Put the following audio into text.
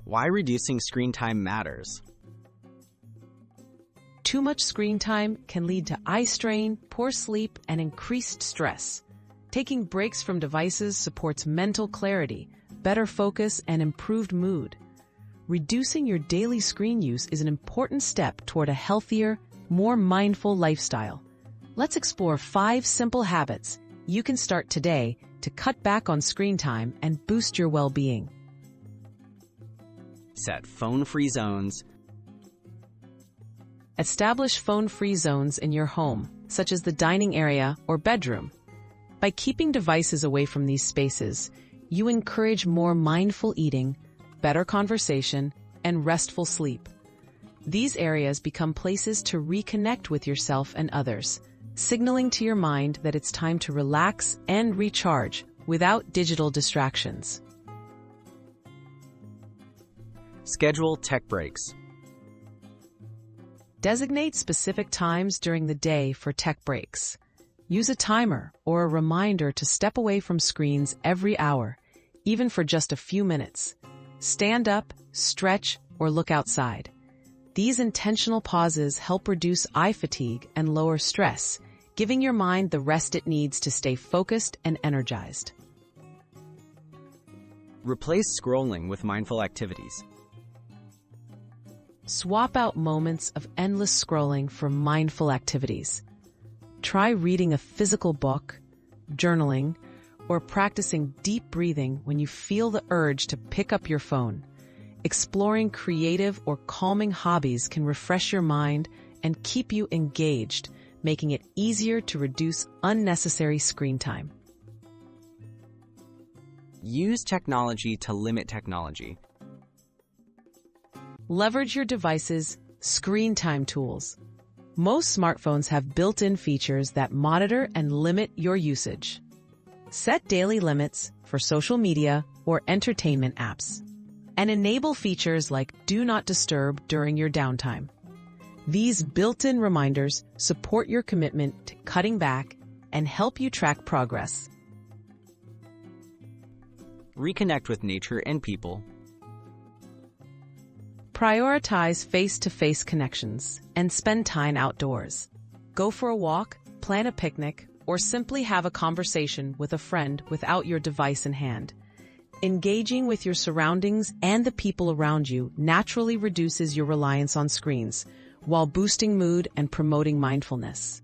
Why reducing screen time matters. Too much screen time can lead to eye strain, poor sleep, and increased stress. Taking breaks from devices supports mental clarity, better focus, and improved mood. Reducing your daily screen use is an important step toward a healthier, more mindful lifestyle. Let's explore 5 simple habits you can start today to cut back on screen time and boost your well-being. Set phone-free zones. Establish phone-free zones in your home, such as the dining area or bedroom. By keeping devices away from these spaces, you encourage more mindful eating, better conversation, and restful sleep. These areas become places to reconnect with yourself and others, signaling to your mind that it's time to relax and recharge without digital distractions. Schedule tech breaks. Designate specific times during the day for tech breaks. Use a timer or a reminder to step away from screens every hour, even for just a few minutes. Stand up, stretch, or look outside. These intentional pauses help reduce eye fatigue and lower stress, giving your mind the rest it needs to stay focused and energized. Replace scrolling with mindful activities. Swap out moments of endless scrolling for mindful activities. Try reading a physical book, journaling, or practicing deep breathing when you feel the urge to pick up your phone. Exploring creative or calming hobbies can refresh your mind and keep you engaged, making it easier to reduce unnecessary screen time. Use technology to limit technology. Leverage your device's screen time tools. Most smartphones have built-in features that monitor and limit your usage. Set daily limits for social media or entertainment apps, and enable features like Do Not Disturb during your downtime. These built-in reminders support your commitment to cutting back and help you track progress. Reconnect with nature and people. Prioritize face-to-face connections and spend time outdoors. Go for a walk, plan a picnic, or simply have a conversation with a friend without your device in hand. Engaging with your surroundings and the people around you naturally reduces your reliance on screens, while boosting mood and promoting mindfulness.